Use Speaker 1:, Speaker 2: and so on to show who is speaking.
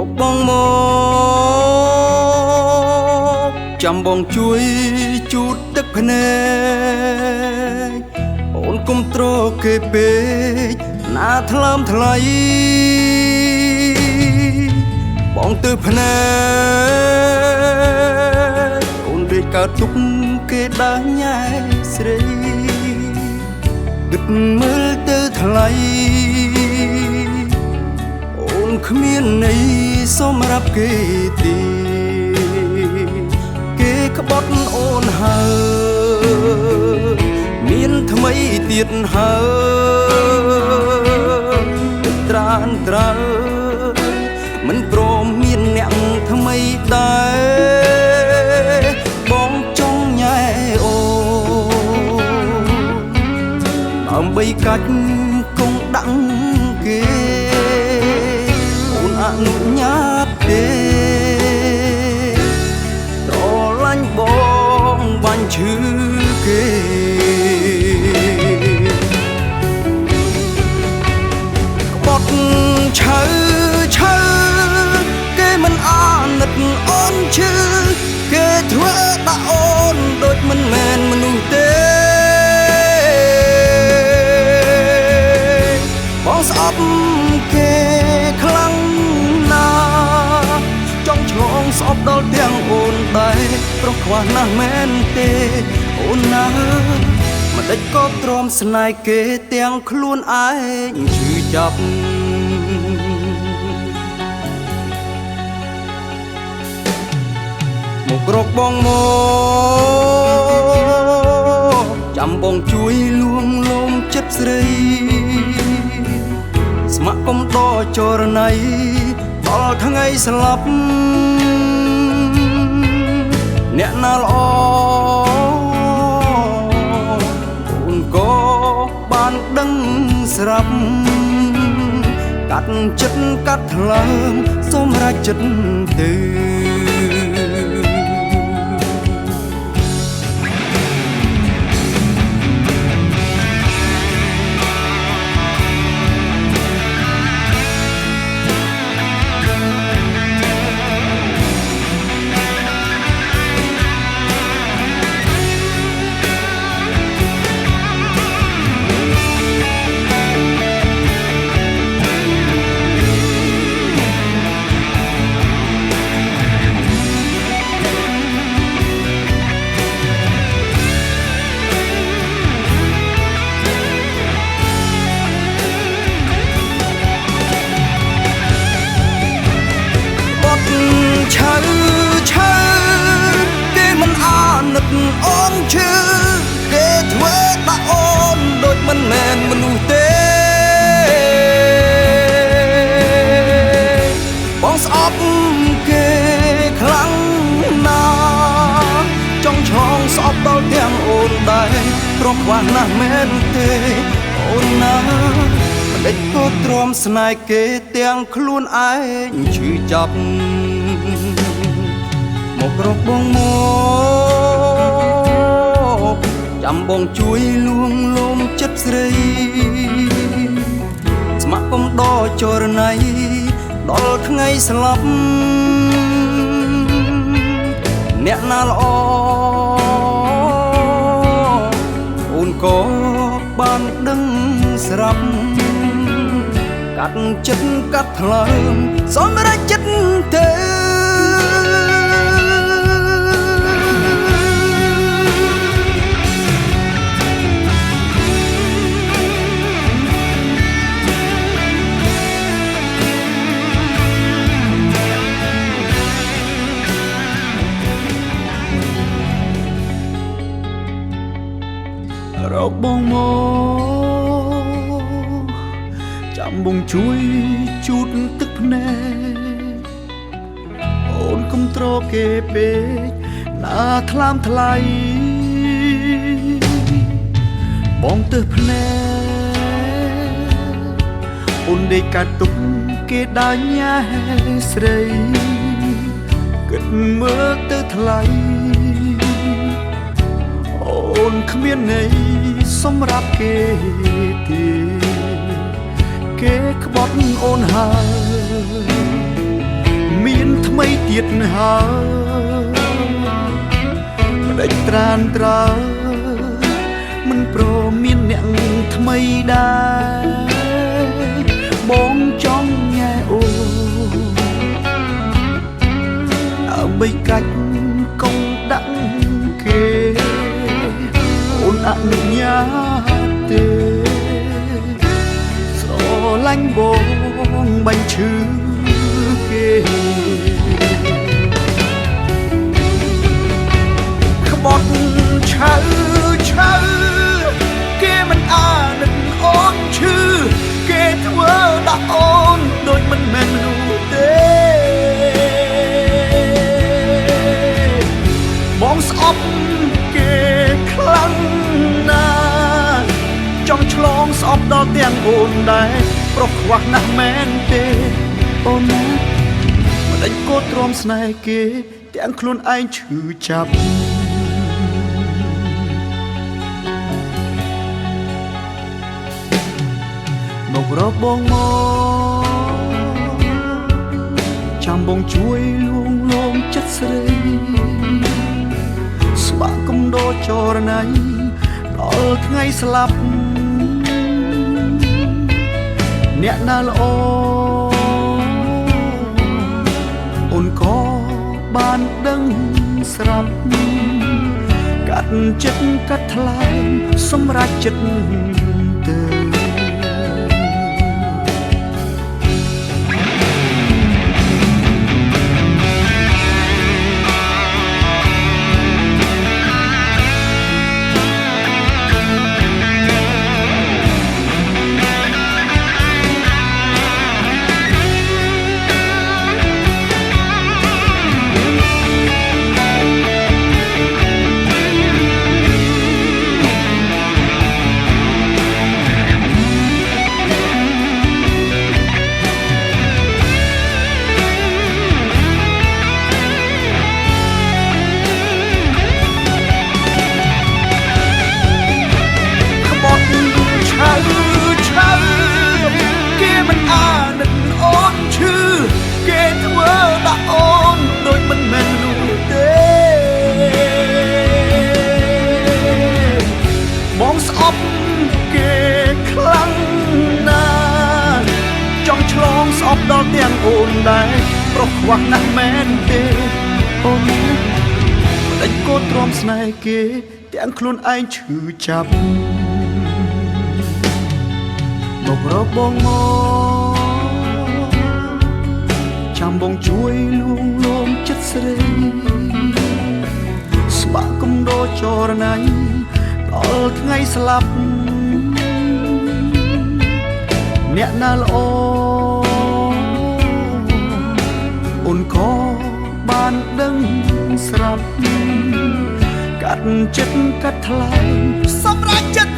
Speaker 1: กបងមកចាំបងជួយជូតទឹកភ្នែកអូនគុំត្រគេពេកណាថ្លើមថ្លៃបងទៅភ្នែកអូនដេកកើតទុកគេដើរញ៉ែស្រីគិតមើលទៅថ្លៃអូនគ្មានន័យសម្រាប់គេទេគេក្បត់អូនហើយមានថ្មីទៀតហើយត្រានត្រើមិនព្រមមានអ្នកថ្មីដែរបងចង់ញ៉ែអូដើម្បីកាច់គង់ដាក់គេអូនអនុញ្ញាតទេត្រឡាញ់បងបាញ់ឈឺគេក្បត់ឆៅគេមិនអាណិតអូនឈឺគេធ្វើដាក់អូនដូចមិនមែនមនុស្សទេបងស្អប់គេខ្លាំងណាស់ចង់ឆ្លងស្អប់ដល់ទាំងអូនដែរប្រុសខ្វះណាស់មែនទេអូនណាមិនដេចក៏ទ្រាំស្នេហ៍គេទាំងខ្លួនឯងឈឺចាប់មករកបងមកចាំបងជួយលួងលោមចិត្តស្រីស្ម័គ្រកុំដកចរណៃដល់ថ្ងៃស្លាប់អ្នកណាល្អអូនក៏បានដឹងស្រាប់កាត់ចិត្តកាត់ថ្លើមសម្រាប់ចិត្តទៅឆៅគេមិនអាណិតអូនឈឺគេធ្វើដាក់អូនដូចមិនមែនមនុស្សទេបងស្អប់គេខ្លាំងណាស់ចង់ឆ្លងស្អប់ដល់ទាំងអូនដែរព្រោះខ្វះណាស់មែនទេអូនណាមិនដេចក៏ទ្រាំស្នេហ៍គេទាំងខ្លួនឯងឈឺចាប់មករកបងមកចាំបងជួយលួងលោមចិត្តស្រីស្ម័គ្រកុំដកចរណៃដល់ថ្ងៃស្លាប់អ្នកណាល្អអូនក៏បានដឹងស្រាប់កាត់ចិត្តកាត់ថ្លើមសម្រាប់ចិត្តទេរកបងមកចាំបងជួយជូតទឹកភ្នែកអូនគុំត្រគេពេកណាថ្លើមថ្លៃបងទើសភ្នែកអូនដេកកាត់ទុកគេដើរញ៉ែស្រីគិតមើលទៅថ្លៃអូនគ្មានន័យសម្រាប់គេទេគេក្បត់អូនហើយ ថ្មីទៀតហើយម្ដេចត្រានត្រើមិនព្រមមានអ្នកថ្មីដែរបងចង់ញ៉ែអូដើម្បីកាច់កុំដាក់គេអូនអនុញ្ញាតទេស្រឡាញ់បងបាញ់ឈឺគេក្បត់ឆៅគេមិនអាណិតអូនឈឺគេធ្វើដាក់អូនដូចមិនមែនមនុស្សទេបងស្អប់គេខ្លាំងណាស់ចង់ឆ្លងស្អប់ដល់ទាំងអូនដែរប្រុសខ្វះណាស់មែនទេអូនណាមិនដេញកោតទ្រាំស្នេហ៍គេទាំងខ្លួនឯងឈឺចាប់មករកបងមកចាំបងជួយលួងលោមចិត្តស្រីស្បាក់កំដោចរណៃដល់ថ្ងៃស្លាប់អ្នកណាល្អអូនក៏បានដឹងស្រាប់កាត់ចិត្តកាត់ថ្លើមសម្រាប់ចិត្តទៅគេមិនអាណិតអូនឈឺគេធ្វើដាក់អូនដូចមិនមែនមនុស្សទេបងស្អប់គេខ្លាំងណាស់ចង់ឆ្លងស្អប់ដល់ទាំងអូនដែរប្រុសខ្វះណាស់មែនទេអូនមិនដេញកោតទ្រាំស្នេហ៍គេទាំងខ្លួនឯងឈឺចាប់មករកបងមកចាំបងជួយលួងលោមចិត្តស្រីស្បាក់កំដោចរណៃដល់ថ្ងៃស្លាប់អ្នកណាល្អអូនក៏បានដឹងស្រាប់កាត់ចិត្តកាត់ថ្លើមសម្រាប់ចិត្ត